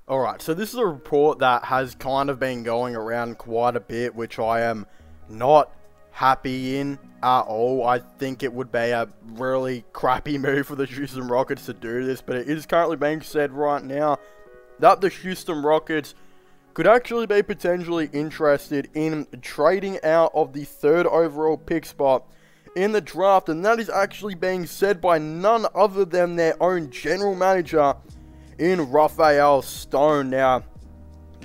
Alright, so this is a report that has kind of been going around quite a bit, which I am not happy in at all. I think it would be a really crappy move for the Houston Rockets to do this, but it is currently being said right now that the Houston Rockets could actually be potentially interested in trading out of the 3rd overall pick spot in the draft, and that is actually being said by none other than their own general manager in Raphael Stone. Now,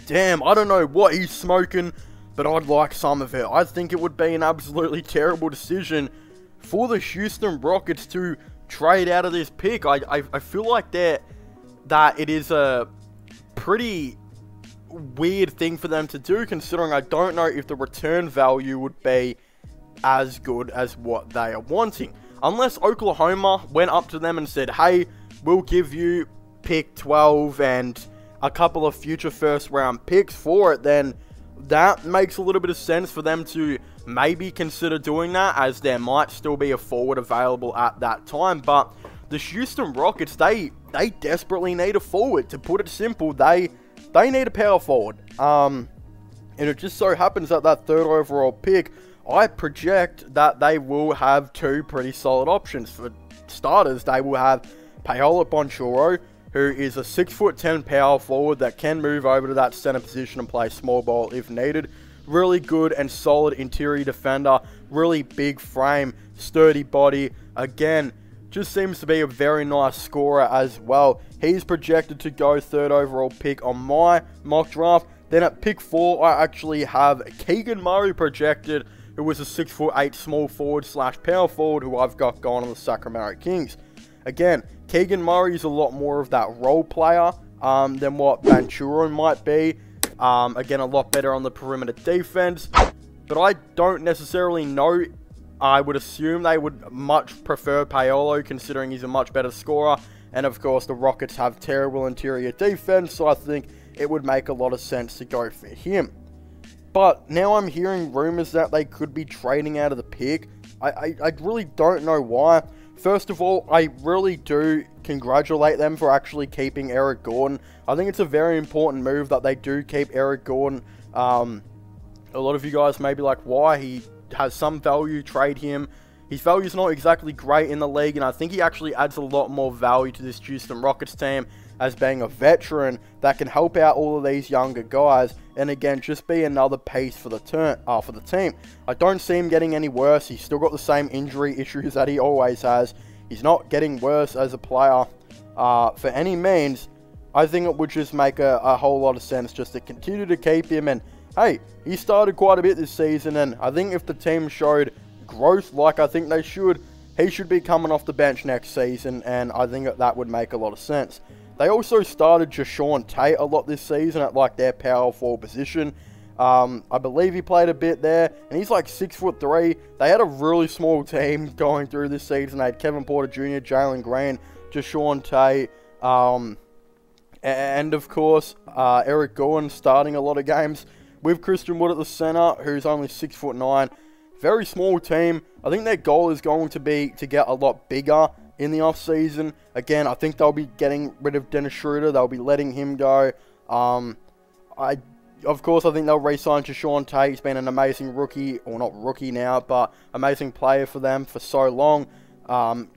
damn, I don't know what he's smoking, but I'd like some of it. I think it would be an absolutely terrible decision for the Houston Rockets to trade out of this pick. I feel like that it is a pretty weird thing for them to do, considering I don't know if the return value would be as good as what they are wanting. Unless Oklahoma went up to them and said, hey, we'll give you pick 12 and a couple of future first round picks for it, then that makes a little bit of sense for them to maybe consider doing that, as there might still be a forward available at that time. But the Houston Rockets, they desperately need a forward. To put it simple, they need a power forward. And it just so happens that 3rd overall pick, I project that they will have 2 pretty solid options. For starters, they will have Paolo Banchero, who is a 6'10" power forward that can move over to that center position and play small ball if needed. Really good and solid interior defender, really big frame, sturdy body. Again, just seems to be a very nice scorer as well. He's projected to go 3rd overall pick on my mock draft. Then at pick 4, I actually have Keegan Murray projected, who was a 6'8" small forward / power forward who I've got going on the Sacramento Kings. Again, Keegan Murray is a lot more of that role player than what Banchero might be. Again, a lot better on the perimeter defense. But I don't necessarily know. I would assume they would much prefer Paolo, considering he's a much better scorer. And of course, the Rockets have terrible interior defense, so I think it would make a lot of sense to go for him. But now I'm hearing rumors that they could be trading out of the pick. I really don't know why. First of all, I really do congratulate them for actually keeping Eric Gordon. I think it's a very important move that they do keep Eric Gordon. A lot of you guys may be like, why? He has some value, trade him. His value is not exactly great in the league, and I think he actually adds a lot more value to this Houston Rockets team as being a veteran that can help out all of these younger guys, and again, just be another piece for the team. I don't see him getting any worse. He's still got the same injury issues that he always has. He's not getting worse as a player for any means. I think it would just make a whole lot of sense just to continue to keep him. And hey, he started quite a bit this season, and I think if the team showed growth like I think they should, he should be coming off the bench next season, and I think that would make a lot of sense. They also started Jashawn Tate a lot this season at like their power forward position. I believe he played a bit there, and he's like 6'3". They had a really small team going through this season. They had Kevin Porter Jr., Jalen Green, Jashawn Tate, and of course Eric Gordon starting a lot of games with Christian Wood at the center, who's only 6'9". Very small team. I think their goal is going to be to get a lot bigger in the offseason. Again, I think they'll be getting rid of Dennis Schroeder. They'll be letting him go. Of course, I think they'll re-sign Jashawn Tate. He's been an amazing rookie, or not rookie now, but amazing player for them for so long.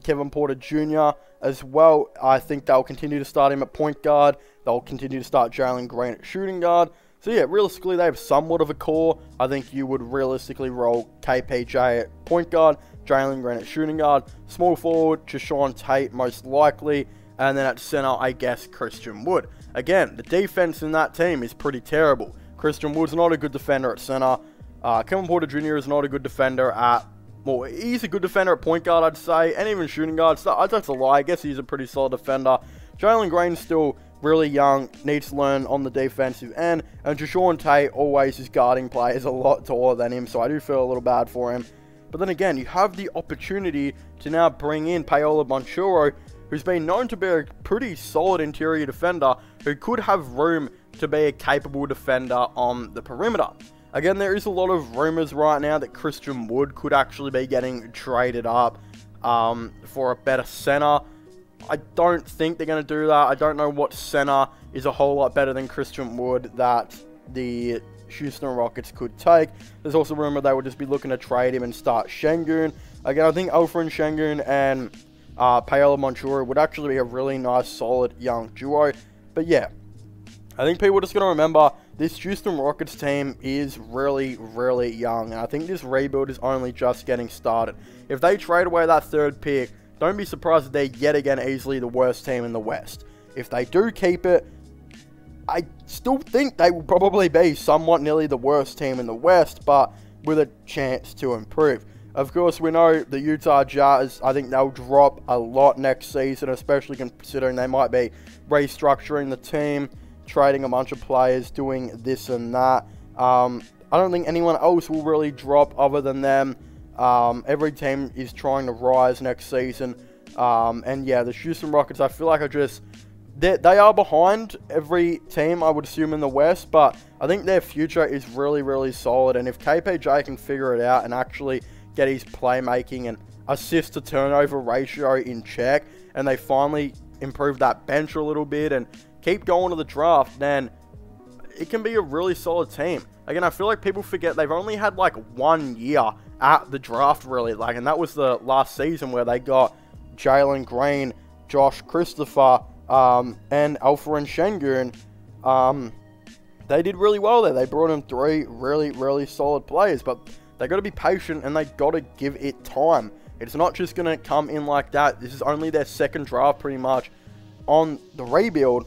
Kevin Porter Jr. as well. I think they'll continue to start him at point guard. They'll continue to start Jalen Green at shooting guard. So yeah, realistically, they have somewhat of a core. I think you would realistically roll KPJ at point guard, Jalen Green at shooting guard, small forward, Jashawn Tate most likely, and then at center, I guess, Christian Wood. Again, the defense in that team is pretty terrible. Christian Wood's not a good defender at center. Kevin Porter Jr. is not a good defender at... Well, he's a good defender at point guard, I'd say, and even shooting guard. So that's a lie. I guess he's a pretty solid defender. Jalen Green's still really young, needs to learn on the defensive end, and Jashawn Tate always is guarding players a lot taller than him, so I do feel a little bad for him. But then again, you have the opportunity to now bring in Paolo Banchero, who's been known to be a pretty solid interior defender, who could have room to be a capable defender on the perimeter. Again, there is a lot of rumors right now that Christian Wood could actually be getting traded up for a better center. I don't think they're going to do that. I don't know what center is a whole lot better than Christian Wood that the Houston Rockets could take. There's also rumor they would just be looking to trade him and start Şengün. Again, I think Alperen Şengün and Paolo Montoya would actually be a really nice, solid young duo. But yeah, I think people are just going to remember this Houston Rockets team is really, really young. And I think this rebuild is only just getting started. If they trade away that third pick, don't be surprised if they're yet again easily the worst team in the West. If they do keep it, I still think they will probably be somewhat nearly the worst team in the West, but with a chance to improve. Of course, we know the Utah Jazz, I think they'll drop a lot next season, especially considering they might be restructuring the team, trading a bunch of players, doing this and that. I don't think anyone else will really drop other than them. Every team is trying to rise next season. And yeah, the Houston Rockets, I feel like they are behind every team, I would assume, in the West, but I think their future is really, really solid. And if KPJ can figure it out and actually get his playmaking and assist to turnover ratio in check, and they finally improve that bench a little bit and keep going to the draft, then it can be a really solid team. Again, I feel like people forget they've only had like 1 year at the draft, really, and that was the last season where they got Jalen Green, Josh Christopher, and Alperen Şengün. They did really well there. They brought in 3 really, really solid players, but they got to be patient and they got to give it time. It's not just going to come in like that. This is only their second draft pretty much on the rebuild.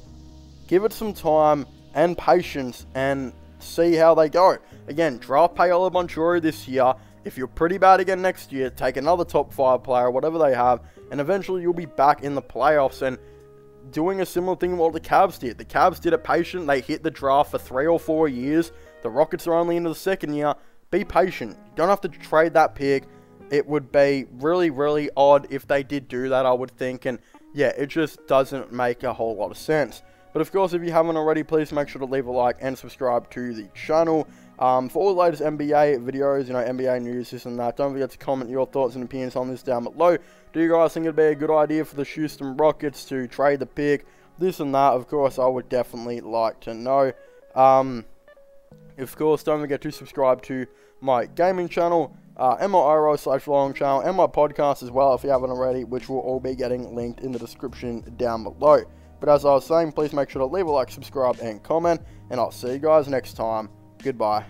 Give it some time and patience and see how they go. Again, draft Paolo Montoya this year. If you're pretty bad again next year, take another top 5 player, whatever they have, and eventually you'll be back in the playoffs and doing a similar thing what the Cavs did. The Cavs did it patient. They hit the draft for 3 or 4 years. The Rockets are only into the second year. Be patient. You don't have to trade that pick. It would be really, really odd if they did do that, I would think. And yeah, it just doesn't make a whole lot of sense. But of course, if you haven't already, please make sure to leave a like and subscribe to the channel. For all the latest NBA videos, NBA news, this and that, don't forget to comment your thoughts and opinions on this down below. Do you guys think it'd be a good idea for the Houston Rockets to trade the pick? This and that, of course, I would definitely like to know. Of course, don't forget to subscribe to my gaming channel, MIRO/vlogging channel, and my podcast as well if you haven't already, which will all be getting linked in the description down below. But as I was saying, please make sure to leave a like, subscribe, and comment, and I'll see you guys next time. Goodbye.